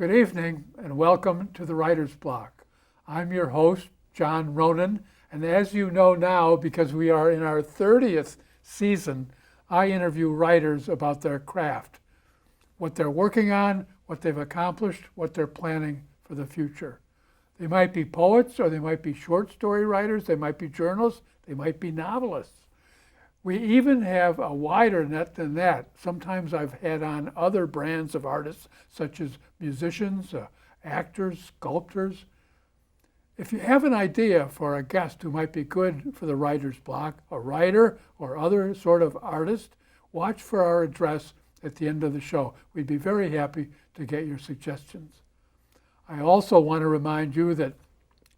Good evening and welcome to the Writer's Block. I'm your host, John Ronan, and as you know now, because we are in our 30th season, I interview writers about their craft, what they're working on, what they've accomplished, what they're planning for the future. They might be poets, or they might be short story writers, they might be journalists, they might be novelists. We even have a wider net than that. Sometimes I've had on other brands of artists, such as musicians, actors, sculptors. If you have an idea for a guest who might be good for the Writer's Block, a writer or other sort of artist, watch for our address at the end of the show. We'd be very happy to get your suggestions. I also want to remind you that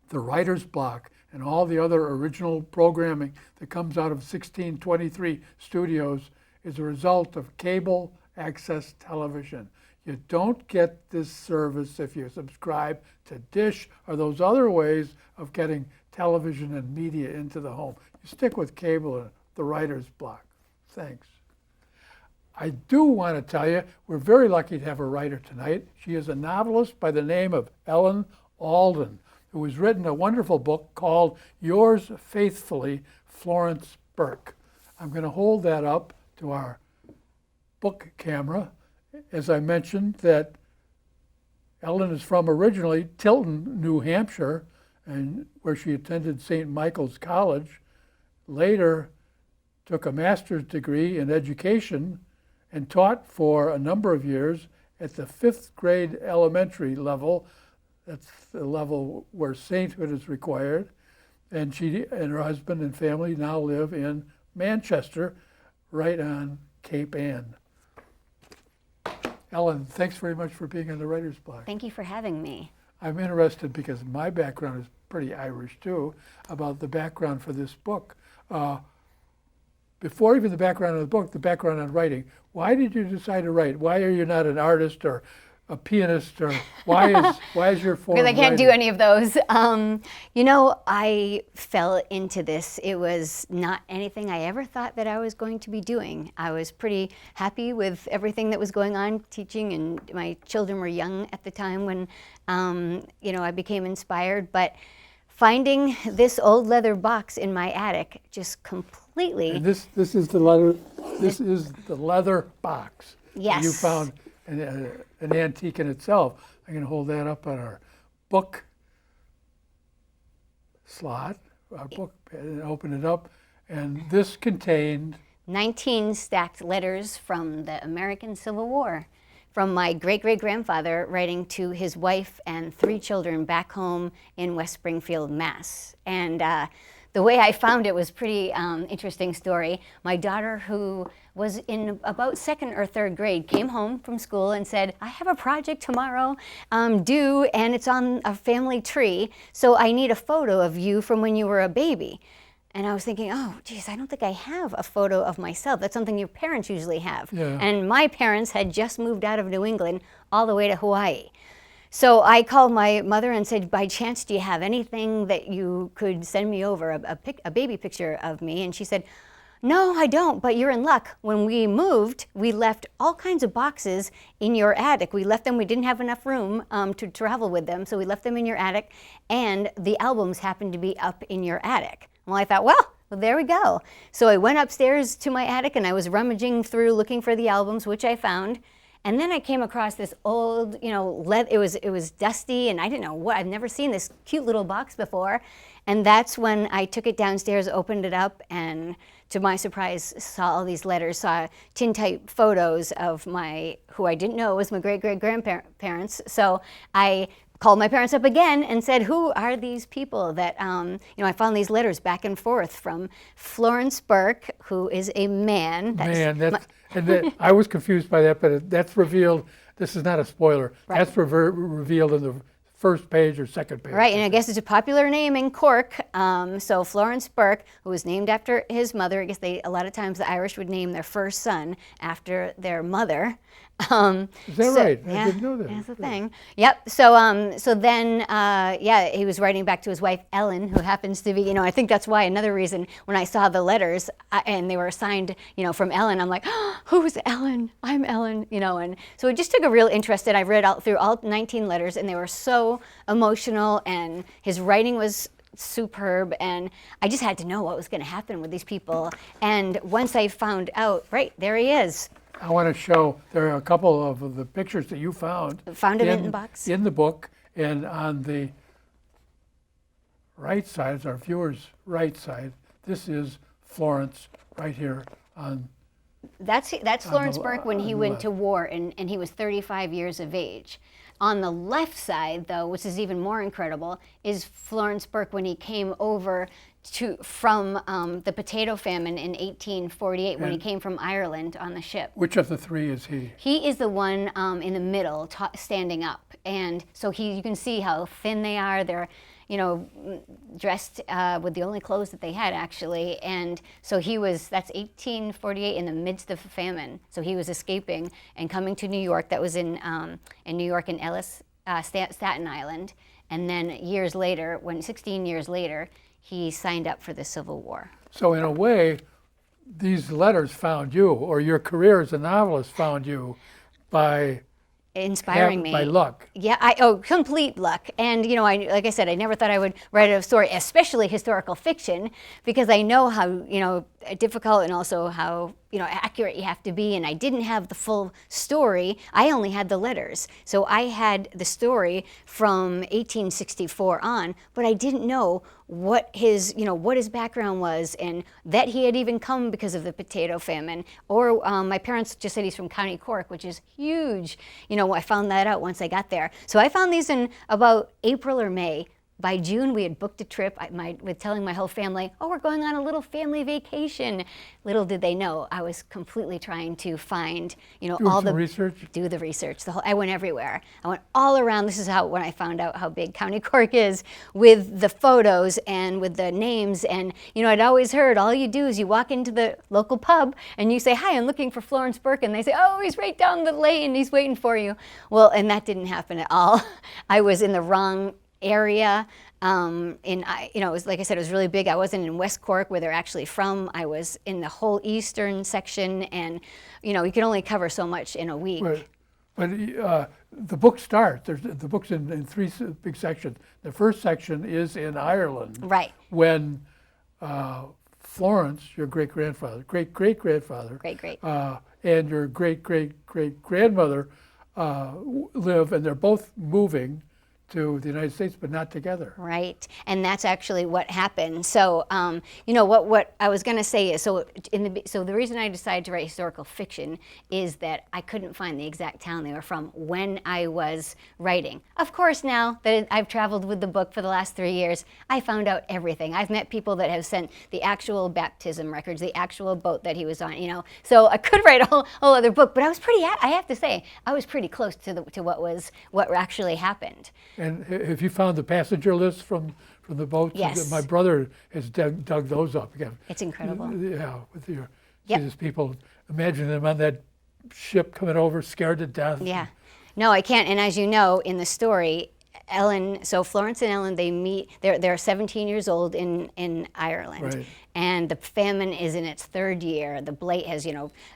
the Writer's Block and all the other original programming that comes out of 1623 Studios is a result of cable access television. You don't get this service if you subscribe to Dish or those other ways of getting television and media into the home. You stick with cable and the Writer's Block. Thanks. I do want to tell you, we're very lucky to have a writer tonight. She is a novelist by the name of Alden, who has written a wonderful book called Yours Faithfully, Florence Burke. I'm going to hold that up to our book camera. As I mentioned, that Alden is from originally Tilton, New Hampshire, and where she attended St. Michael's College. Later took a master's degree in education and taught for a number of years at the 5th grade elementary level. That's the level where sainthood is required. And she and her husband and family now live in Manchester, right on Cape Ann. Ellen, thanks very much for being on the Writer's Block. Thank you for having me. I'm interested, because my background is pretty Irish too, about the background for this book. Before even the background of the book, the background on writing. Why did you decide to write? Why are you not an artist or a pianist, or why is your form Because I can't writing? do any of those. I fell into this. It was not anything I ever thought that I was going to be doing. I was pretty happy with everything that was going on, teaching, and my children were young at the time when, I became inspired. But finding this old leather box in my attic just completely. And this is the leather. This is the leather box. Yes. You found an antique in itself. I'm going to hold that up on our book slot, our book, and open it up. And this contained 19 stacked letters from the American Civil War, from my great-great-grandfather writing to his wife and 3 children back home in West Springfield, Mass. And the way I found it was pretty interesting story. My daughter, who was in about 2nd or 3rd grade, came home from school and said, I have a project tomorrow due, and it's on a family tree, so I need a photo of you from when you were a baby. And I was thinking, oh, geez, I don't think I have a photo of myself. That's something your parents usually have. Yeah. And my parents had just moved out of New England all the way to Hawaii. So I called my mother and said, by chance, do you have anything that you could send me over, a baby picture of me? And she said, no, I don't, but you're in luck. When we moved, we left all kinds of boxes in your attic. We left them, we didn't have enough room to travel with them, so we left them in your attic, and the albums happened to be up in your attic. Well, I thought, well, there we go. So I went upstairs to my attic, and I was rummaging through looking for the albums, which I found. And then I came across this old, it was dusty, and I didn't know what, I've never seen this cute little box before. And that's when I took it downstairs, opened it up, and to my surprise, saw all these letters, saw tintype photos of who I didn't know was my great-great-grandparents. So I called my parents up again and said, who are these people that, I found these letters back and forth from Florence Burke, who is a man. I was confused by that, but that's revealed. This is not a spoiler. Right. That's revealed in the first page or second page. Right, and I guess it's a popular name in Cork. So Florence Burke, who was named after his mother. I guess a lot of times the Irish would name their first son after their mother. Is that right? I didn't know that. That's the thing. Yep. So then, he was writing back to his wife Ellen, who happens to be, I think that's why another reason when I saw the letters and they were signed, from Ellen, I'm like, oh, who's Ellen? I'm Ellen, and so it just took a real interest. And I read through all 19 letters, and they were so emotional, and his writing was superb, and I just had to know what was going to happen with these people. And once I found out, right, there he is. I want to show, there are a couple of the pictures that you found. Found him in the box. In the book, and on the right side, our viewer's right side, this is Florence right here on. That's Florence Burke when he went to war, and he was 35 years of age. On the left side, though, which is even more incredible, is Florence Burke when he came over from the potato famine in 1848, when he came from Ireland on the ship. Which of the three is he? He is the one in the middle, standing up. And so you can see how thin they are. They're, dressed with the only clothes that they had, actually. And so that's 1848, in the midst of a famine. So he was escaping and coming to New York. That was in New York and Ellis, Staten Island. And then 16 years later, he signed up for the Civil War. So in a way, these letters found you, or your career as a novelist found you by inspiring me. By luck. Yeah, complete luck. And, like I said, I never thought I would write a story, especially historical fiction, because I know how, difficult and also how, accurate you have to be. And I didn't have the full story. I only had the letters. So I had the story from 1864 on, but I didn't know what his background was, and that he had even come because of the potato famine. Or my parents just said he's from County Cork, which is huge. I found that out once I got there. So I found these in about April or May. By June, we had booked a trip with telling my whole family, oh, we're going on a little family vacation. Little did they know, I was completely trying to find, all the research. Do the research. I went everywhere. I went all around. This is when I found out how big County Cork is, with the photos and with the names. And I'd always heard all you do is you walk into the local pub and you say, hi, I'm looking for Florence Burke, and they say, oh, he's right down the lane. He's waiting for you. Well, and that didn't happen at all. I was in the wrong area. It was, like I said, it was really big. I wasn't in West Cork, where they're actually from. I was in the whole eastern section, and you can only cover so much in a week. Right. But the book starts. The book's in three big sections. The first section is in Ireland, right? When Florence, your great-grandfather, great-great-grandfather, and your great-great-great-grandmother live, and they're both moving to the United States, but not together. Right, and that's actually what happened. So, what I was going to say is, so the reason I decided to write historical fiction is that I couldn't find the exact town they were from when I was writing. Of course, now that I've traveled with the book for the last 3 years, I found out everything. I've met people that have sent the actual baptism records, the actual boat that he was on. So I could write a whole other book, but I have to say, I was pretty close to what actually happened. And have you found the passenger list from the boat? Yes. My brother has dug those up again. It's incredible. Yeah, these people, imagine them on that ship coming over, scared to death. Yeah. No, I can't. And as you know, in the story, Florence and Ellen, they meet, they're 17 years old in Ireland. Right. And the famine is in its third year. The blight has,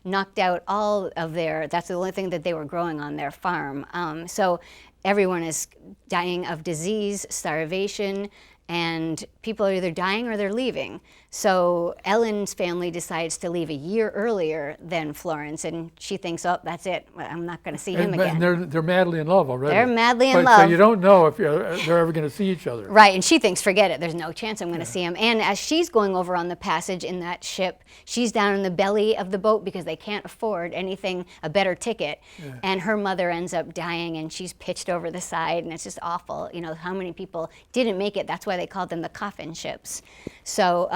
knocked out all of that's the only thing that they were growing on their farm. So everyone is dying of disease, starvation, and people are either dying or they're leaving. So Ellen's family decides to leave a year earlier than Florence, and she thinks, oh, that's it. I'm not going to see him again. And they're madly in love already. They're madly in love. So you don't know if they're ever going to see each other. Right, and she thinks, forget it. There's no chance I'm going to see him. And as she's going over on the passage in that ship, she's down in the belly of the boat because they can't afford a better ticket. Yeah. And her mother ends up dying, and she's pitched over the side, and it's just awful. How many people didn't make it. That's why they called them the coffin ships. So,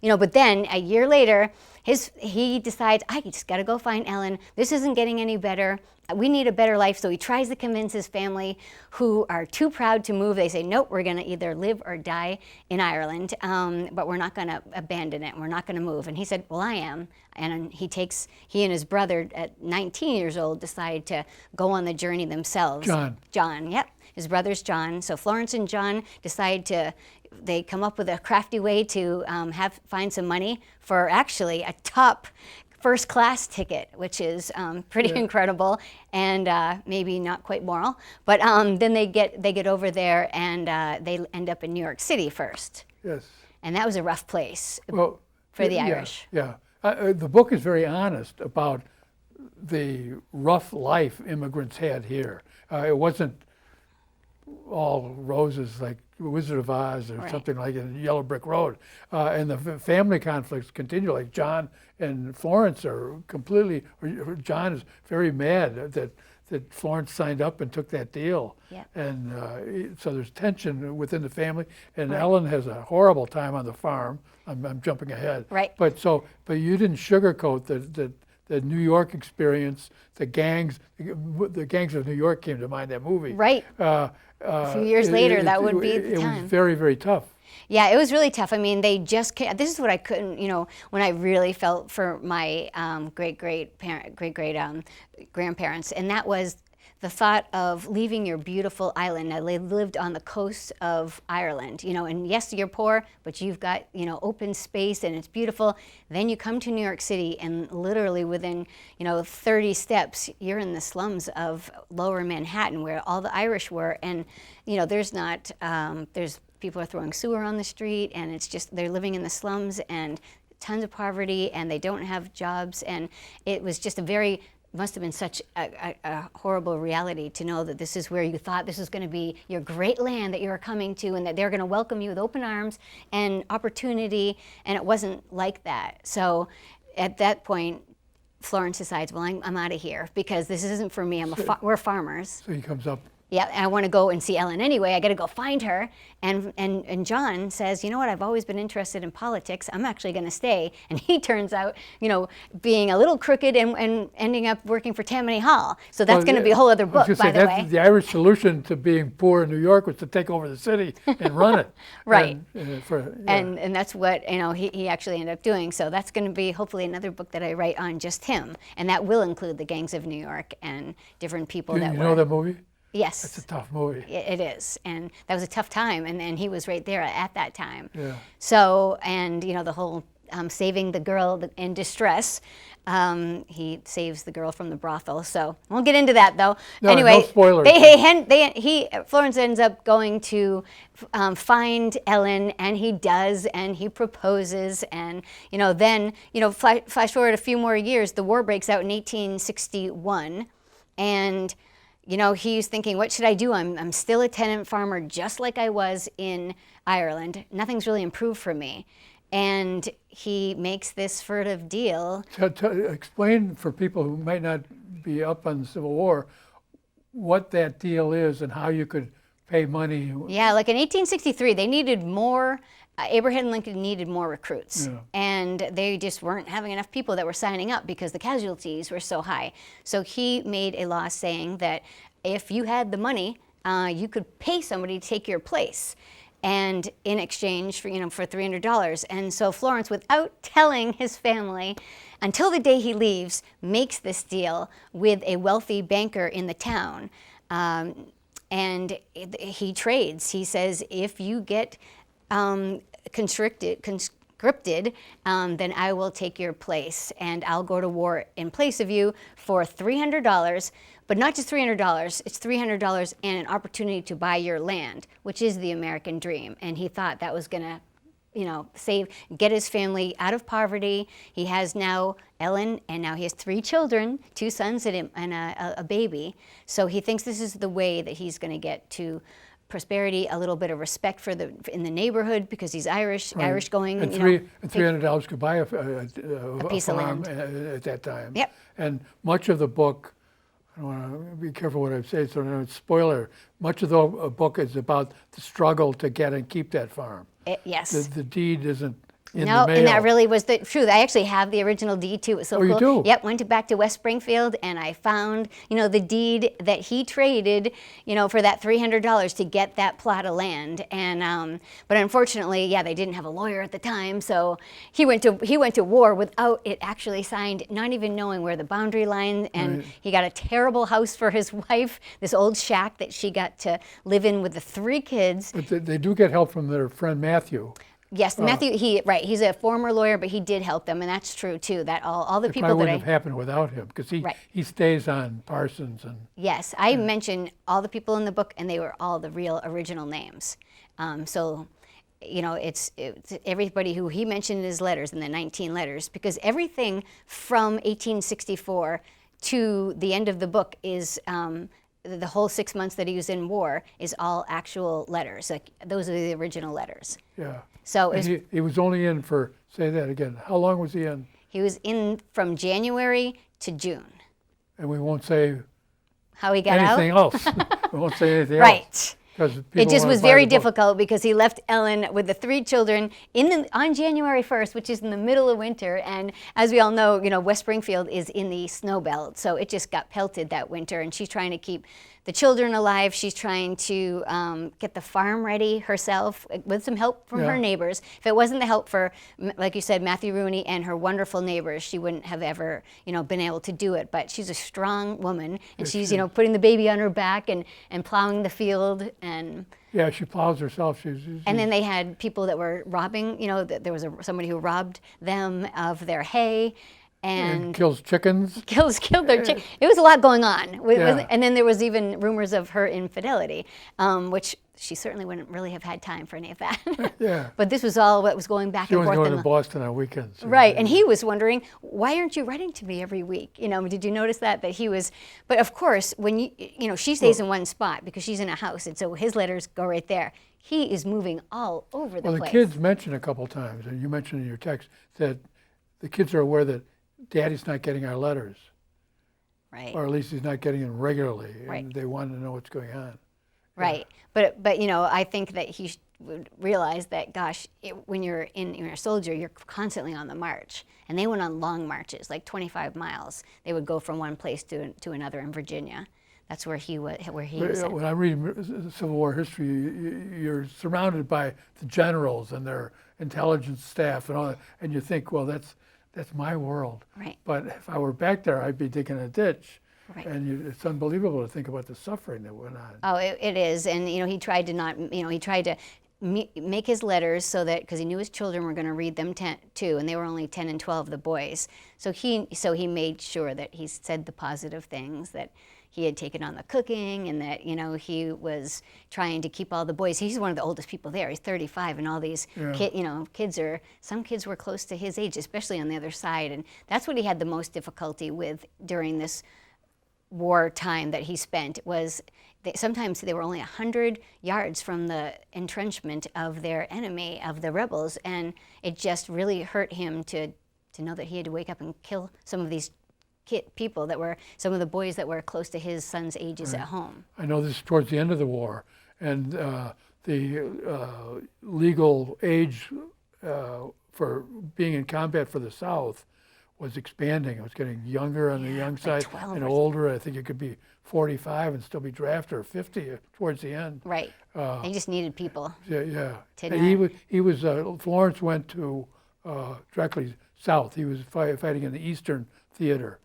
But then a year later, he decides, I just got to go find Ellen. This isn't getting any better. We need a better life. So he tries to convince his family, who are too proud to move. They say, nope, we're going to either live or die in Ireland, but we're not going to abandon it. We're not going to move. And he said, well, I am. And he and his brother at 19 years old decide to go on the journey themselves. John, yep. His brother's John. So Florence and John they come up with a crafty way to find some money for actually a top first class ticket, which is pretty incredible and maybe not quite moral. But then they get over there and they end up in New York City first. Yes. And that was a rough place for the Irish. Yeah. The book is very honest about the rough life immigrants had here. It wasn't all roses like Wizard of Oz or something like in Yellow Brick Road. And the family conflicts continue. Like John and Florence are completely, John is very mad that Florence signed up and took that deal. Yeah. And so there's tension within the family. And Ellen has a horrible time on the farm. I'm jumping ahead. Right. But you didn't sugarcoat the New York experience. The gangs of New York came to mind, that movie. Right. A few years later, that would be the time. It was very, very tough. Yeah, it was really tough. I mean, they just came, this is what I couldn't, when I really felt for my grandparents, and that was the thought of leaving your beautiful island. Now, they lived on the coast of Ireland, and yes, you're poor, but you've got, open space and it's beautiful. Then you come to New York City and literally within, 30 steps, you're in the slums of lower Manhattan where all the Irish were. And, there's people are throwing sewer on the street and it's just, they're living in the slums and tons of poverty and they don't have jobs. And it was just must have been such a horrible reality to know that this is where you thought this was going to be your great land that you were coming to and that they're going to welcome you with open arms and opportunity, and it wasn't like that. So at that point, Florence decides, well, I'm out of here because this isn't for me. We're farmers. So he comes up. Yeah, and I want to go and see Ellen anyway. I got to go find her. And John says, you know what? I've always been interested in politics. I'm actually going to stay. And he turns out, being a little crooked and ending up working for Tammany Hall. So that's going to be a whole other book, by the way. The Irish solution to being poor in New York was to take over the city and run it. Right. And that's what he actually ended up doing. So that's going to be hopefully another book that I write on just him, and that will include the gangs of New York and different people you know that movie? Yes. It's a tough movie. It is. And that was a tough time. And he was right there at that time. Yeah. So, and, the whole saving the girl in distress, he saves the girl from the brothel. So, won't get into that, though. No, anyway, no spoilers. Florence ends up going to find Ellen, and he does, and he proposes. And, then, flash forward a few more years, the war breaks out in 1861. And he's thinking, what should I do? I'm still a tenant farmer just like I was in Ireland. Nothing's really improved for me. And he makes this furtive deal. Explain for people who might not be up on the Civil War what that deal is and how you could pay money. Yeah, like in 1863, they needed more. Abraham Lincoln needed more recruits, and they just weren't having enough people that were signing up because the casualties were so high. So he made a law saying that if you had the money, you could pay somebody to take your place, and in exchange for for $300. And so Florence, without telling his family, until the day he leaves, makes this deal with a wealthy banker in the town, and he trades. He says, if you get conscripted, then I will take your place and I'll go to war in place of you for $300, but not just $300, it's $300 and an opportunity to buy your land, which is the American dream. And he thought that was gonna, get his family out of poverty. He has now Ellen, and now he has 3 children, 2 sons and a baby. So he thinks this is the way that he's gonna get to prosperity, a little bit of respect in the neighborhood because he's Irish, right. Irish going. And $300 could buy a piece farm of land at that time. Yep. And much of the book, I don't want to be careful what I say, so no spoiler. Much of the book is about the struggle to get and keep that farm. Yes. The deed isn't in No, the mail. and that really was the truth. I actually have the original deed too. It was so Oh, cool. you do? Yep, went back to West Springfield, and I found, the deed that he traded, for that $300 to get that plot of land. And but unfortunately, yeah, they didn't have a lawyer at the time, so he went to war without it actually signed, not even knowing where the boundary line. And he got a terrible house for his wife, this old shack that she got to live in with the 3 kids. But they do get help from their friend Matthew. Yes, Matthew. He's a former lawyer, but he did help them, and that's true too. That all the It people probably that wouldn't have happened without him, because Right. he stays on Parsons and. Yes, I mentioned all the people in the book, and they were all the real original names. So, it's everybody who he mentioned in his letters, in the 19 letters, because everything from 1864 to the end of the book is. The whole 6 months that he was in war is all actual letters. Like, those are the original letters. Yeah. So And he was only in for, say that again, how long was he in? he was in from January to June. And we won't say How he got anything out? else. We won't say anything else. Right. Because It just was very difficult because he left Ellen with the 3 children on January 1st, which is in the middle of winter. And as we all know, West Springfield is in the snow belt, so it just got pelted that winter. And she's trying to keep the children alive. She's trying to get the farm ready herself with some help from her neighbors. If it wasn't the help for, like you said, Matthew Rooney and her wonderful neighbors, she wouldn't have ever, been able to do it. But she's a strong woman, and she's, putting the baby on her back and plowing the field. And Yeah, she plows herself. and then they had people that were robbing, there was somebody who robbed them of their hay. And kills chickens. killed their chick. It was a lot going on. Yeah. And then there was even rumors of her infidelity, which she certainly wouldn't really have had time for any of that. Yeah. But this was all what was going back She and was forth. going to Boston on weekends. Right, and he was wondering, why aren't you writing to me every week? Did you notice that he was? But of course, when she stays in one spot because she's in a house, and so his letters go right there. He is moving all over the Well, place. the kids mentioned a couple times, and you mentioned in your text that the kids are aware that Daddy's not getting our letters, Right. or at least he's not getting them regularly, Right. and they want to know what's going on. Right, but I think that he would realize that, gosh, when you're a soldier, you're constantly on the march, and they went on long marches, like 25 miles. They would go from one place to another in Virginia. That's where he was. When I read Civil War history, you're surrounded by the generals and their intelligence staff and all that, and you think, well, that's my world. Right. But if I were back there, I'd be digging a ditch. Right. And it's unbelievable to think about the suffering that went on. Oh, it is, and he tried to make his letters so that, because he knew his children were going to read them too, and they were only 10 and 12, the boys. So he made sure that he said the positive things, that he had taken on the cooking, and that he was trying to keep all the boys. He's one of the oldest people there. He's 35, and all these some kids were close to his age, especially on the other side, and that's what he had the most difficulty with during this war time that he spent. Was sometimes they were only 100 yards from the entrenchment of their enemy, of the rebels, and it just really hurt him to know that he had to wake up and kill some of these people that were, some of the boys that were close to his son's ages at home. I know this is towards the end of the war, and the legal age for being in combat for the South was expanding. It was getting younger on the young side 12 and or older. I think it could be 45 and still be drafted, or 50 towards the end. Right. They just needed people. Yeah. To And he was Florence went to directly south. He was fighting in the Eastern Theater.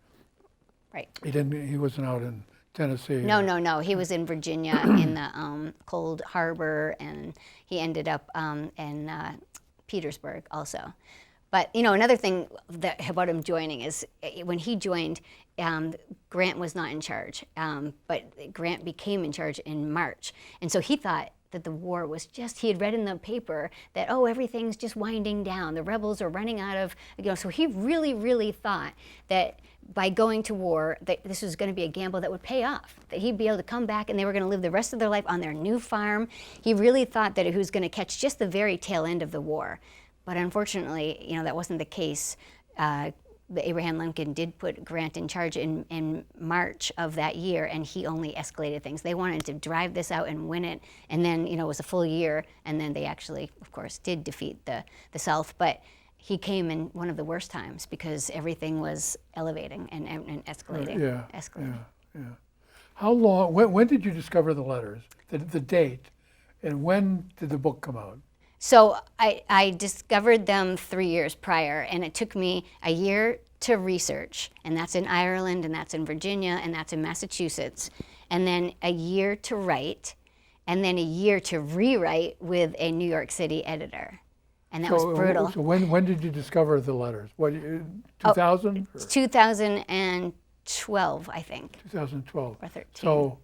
Right. He wasn't out in Tennessee. No. He was in Virginia in the Cold Harbor, and he ended up in Petersburg also. But another thing about him joining is when he joined, Grant was not in charge, but Grant became in charge in March, and so he thought that the war was he had read in the paper that, everything's just winding down, the rebels are running out of, so he really, really thought that by going to war, that this was going to be a gamble that would pay off, that he'd be able to come back and they were going to live the rest of their life on their new farm. He really thought that he was going to catch just the very tail end of the war. But unfortunately, that wasn't the case. Abraham Lincoln did put Grant in charge in March of that year, and he only escalated things. They wanted to drive this out and win it, and then it was a full year, and then they actually, of course, did defeat the South. But he came in one of the worst times because everything was elevating and escalating. Escalating. Yeah. How long? When did you discover the letters? The date, and when did the book come out? So I discovered them 3 years prior, and it took me a year to research, and that's in Ireland, and that's in Virginia, and that's in Massachusetts, and then a year to write, and then a year to rewrite with a New York City editor. And that was brutal. So when did you discover the letters? What, 2000? 2012, I think. 2012. Or 13. So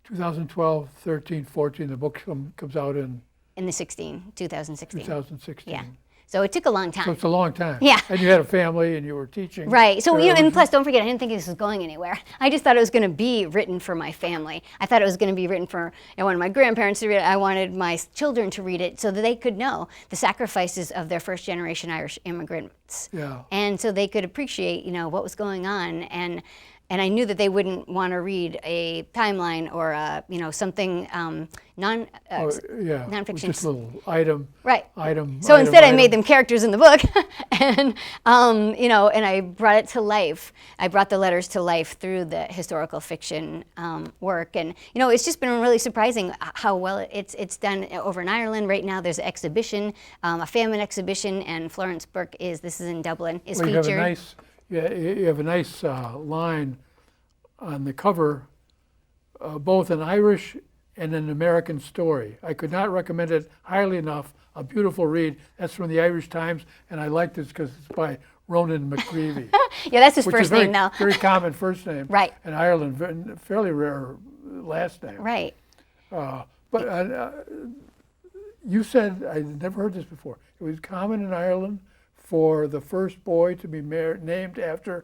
2012, 13, 14, the book comes out in 2016. 2016. Yeah. So it took a long time. So it's a long time. Yeah. And you had a family and you were teaching. Right. So, and plus, don't forget, I didn't think this was going anywhere. I just thought it was going to be written for my family. I thought it was going to be written for, I wanted my grandparents to read it. I wanted my children to read it so that they could know the sacrifices of their first generation Irish immigrants. Yeah. And so they could appreciate, what was going on. And I knew that they wouldn't want to read a timeline or something nonfiction. Just a little item. Right. Item. So instead, I made them characters in the book, and and I brought it to life. I brought the letters to life through the historical fiction work, and it's just been really surprising how well it's done over in Ireland. Right now, there's an exhibition, a famine exhibition, and Florence Burke this is in Dublin, is featured. You have a nice line on the cover, both an Irish and an American story. I could not recommend it highly enough. A beautiful read. That's from the Irish Times, and I like this because it's by Ronan McGreevy. Yeah, that's his first name now. Very common first name. Right. In Ireland, fairly rare last name. Right. But you said, I never heard this before, it was common in Ireland for the first boy to be named after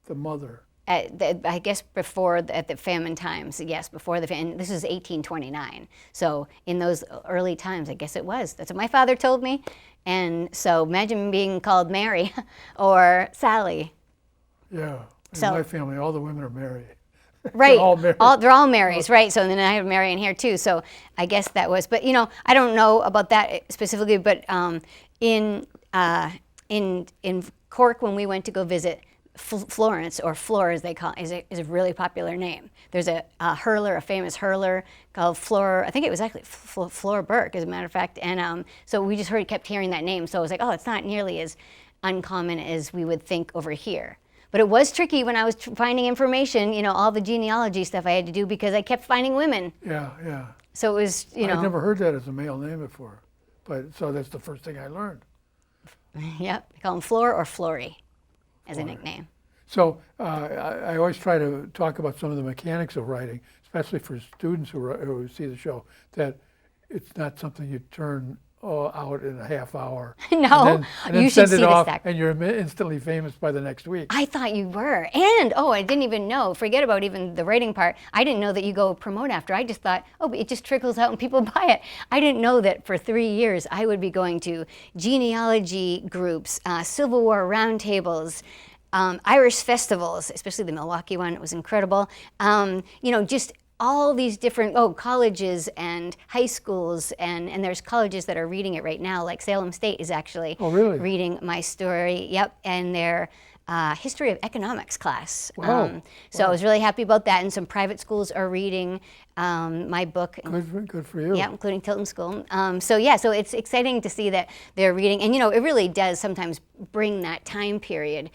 the mother. I guess at the famine times, yes, before the famine. This is 1829. So in those early times, I guess it was. That's what my father told me. And so imagine being called Mary or Sally. Yeah. In my family, all the women are Mary. Right. They're all Marys, right? So then I have Mary in here too. So I guess that was. But I don't know about that specifically. But in Cork, when we went to go visit Florence, or Flore as they call it, is a really popular name. There's a hurler, a famous hurler called Flore. I think it was actually Flore Burke, as a matter of fact. And so we just kept hearing that name. So I was like, oh, it's not nearly as uncommon as we would think over here. But it was tricky when I was finding information. All the genealogy stuff I had to do because I kept finding women. Yeah. So it was, I'd never heard that as a male name before, but so that's the first thing I learned. Yep, they call them Flore or Flory as a nickname. So I always try to talk about some of the mechanics of writing, especially for students who see the show, that it's not something you turn out in a half hour. No, and then you send should it see off, the stack. and you're instantly famous by the next week. I thought you were. And, I didn't even know. Forget about even the writing part. I didn't know that you go promote after. I just thought, it just trickles out and people buy it. I didn't know that for 3 years I would be going to genealogy groups, Civil War roundtables, Irish festivals, especially the Milwaukee one. It was incredible. Just all these different colleges and high schools, and there's colleges that are reading it right now, like Salem State is actually reading my story. Yep, and their history of economics class. Wow. So I was really happy about that, and some private schools are reading my book. Good for you. Yeah, including Tilton School. So it's exciting to see that they're reading, and it really does sometimes bring that time period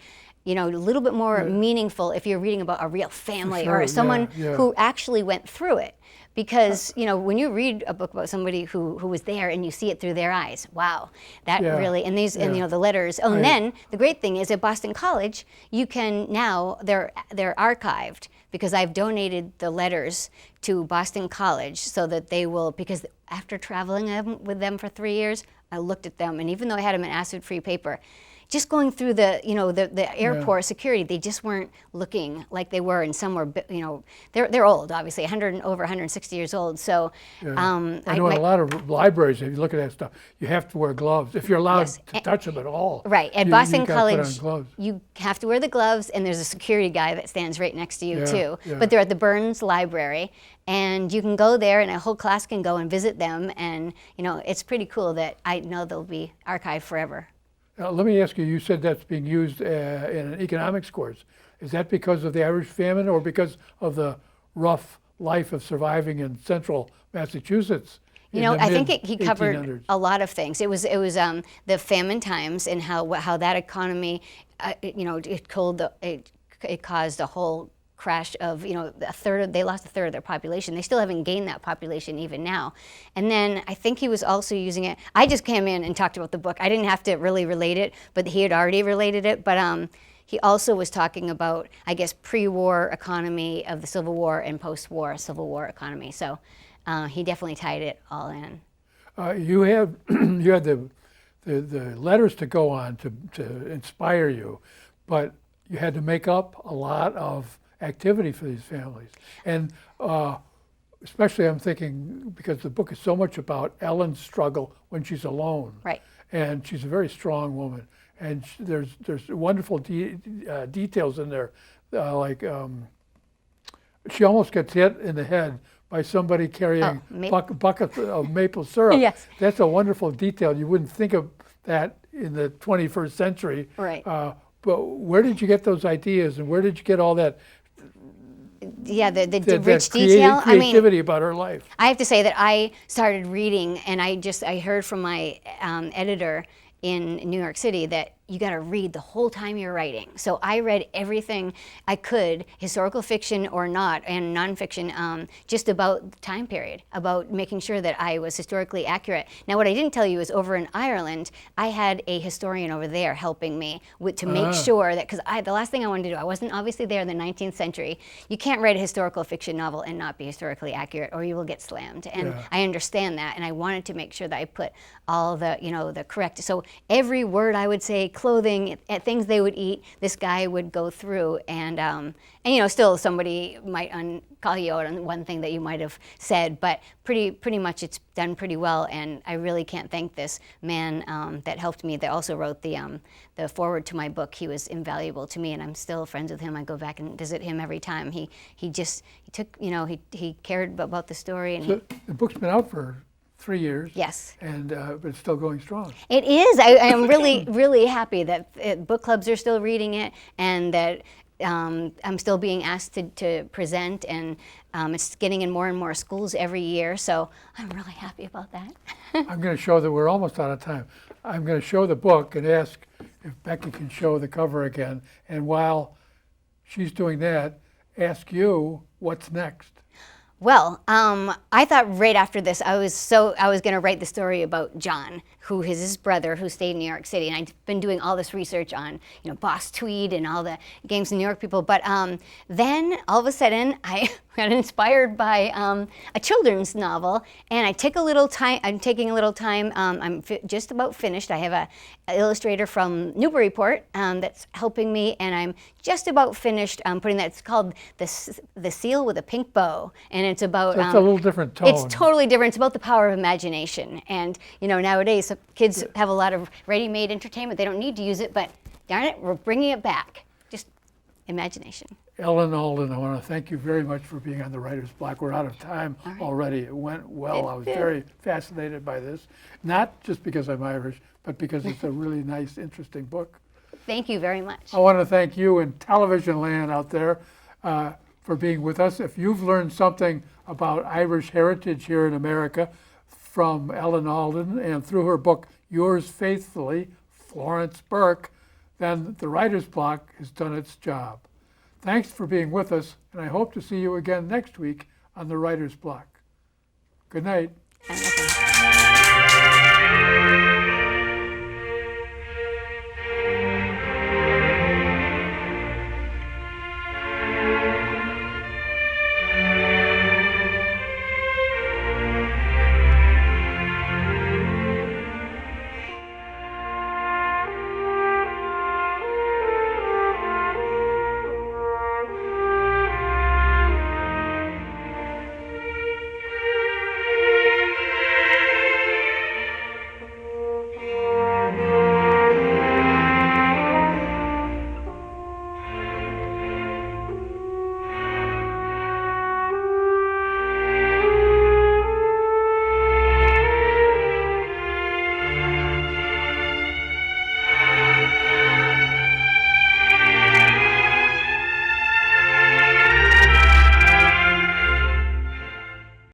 a little bit more meaningful if you're reading about a real family or someone who actually went through it. Because, when you read a book about somebody who was there and you see it through their eyes, wow, that really, and the letters. Oh, and then the great thing is at Boston College, you can now, they're archived because I've donated the letters to Boston College so that they will, because after traveling with them for 3 years, I looked at them, and even though I had them in acid-free paper, just going through the airport security, they just weren't looking like they were, and some were, they're old, obviously, over 160 years old. So I know in a lot of libraries, if you look at that stuff, you have to wear gloves if you're allowed to touch them at all. Right. At Boston College, you have to wear the gloves, and there's a security guy that stands right next to you too. Yeah. But they're at the Burns Library, and you can go there, and a whole class can go and visit them, and it's pretty cool that I know they'll be archived forever. Let me ask you, you said that's being used in an economics course. Is that because of the Irish famine or because of the rough life of surviving in central Massachusetts? You in know, the I think mid he covered 1800s? a lot of things. It was the famine times and how that economy, it caused a whole crash of, they lost a third of their population. They still haven't gained that population even now. And then I think he was also using it. I just came in and talked about the book. I didn't have to really relate it, but he had already related it. But he also was talking about, I guess, pre-war economy of the Civil War and post-war Civil War economy. So he definitely tied it all in. You had the letters to go on to inspire you, but you had to make up a lot of activity for these families. And especially I'm thinking, because the book is so much about Ellen's struggle when she's alone. Right. And she's a very strong woman. And there's wonderful details in there, she almost gets hit in the head by somebody carrying buckets of maple syrup. Yes. That's a wonderful detail. You wouldn't think of that in the 21st century. Right. But where did you get those ideas, and where did you get all that? Yeah, the that rich detail. Creativity about her life. I have to say that I started reading, and I heard from my editor in New York City that you got to read the whole time you're writing. So I read everything I could, historical fiction or not, and nonfiction, just about the time period, about making sure that I was historically accurate. Now, what I didn't tell you is over in Ireland, I had a historian over there helping me to make sure that, because the last thing I wanted to do, I wasn't obviously there in the 19th century. You can't write a historical fiction novel and not be historically accurate, or you will get slammed. And I understand that, and I wanted to make sure that I put all the, the correct. So every word I would say, clothing, things they would eat, this guy would go through, and still somebody might call you out on one thing that you might have said, but pretty much it's done pretty well. And I really can't thank this man that helped me, that also wrote the foreword to my book. He was invaluable to me, and I'm still friends with him. I go back and visit him every time. He took, he cared about the story. And so the book's been out for 3 years. Yes. And but it's still going strong. It is. I am really, really happy that book clubs are still reading it, and that I'm still being asked to present, and it's getting in more and more schools every year. So I'm really happy about that. I'm going to show that we're almost out of time. I'm going to show the book and ask if Becky can show the cover again. And while she's doing that, ask you what's next. Well, I thought right after this, I was going to write the story about John, who is his brother, who stayed in New York City, and I'd been doing all this research on, Boss Tweed and all the gangs in New York people. But then all of a sudden, I got inspired by a children's novel, and I'm taking a little time. I'm just about finished. I have an illustrator from Newburyport that's helping me, and I'm just about finished putting that. It's called the Seal with a Pink Bow, and it's about. So it's a little different tone. It's totally different. It's about the power of imagination, and nowadays kids have a lot of ready-made entertainment. They don't need to use it, but darn it, we're bringing it back. Just imagination. Ellen Alden, I want to thank you very much for being on the Writer's Block. We're out of time already. It went well. I was very fascinated by this, not just because I'm Irish, but because it's a really nice, interesting book. Thank you very much. I want to thank you in television land out there for being with us. If you've learned something about Irish heritage here in America from Ellen Alden and through her book, Yours Faithfully, Florence Burke, then the Writer's Block has done its job. Thanks for being with us, and I hope to see you again next week on the Writer's Block. Good night.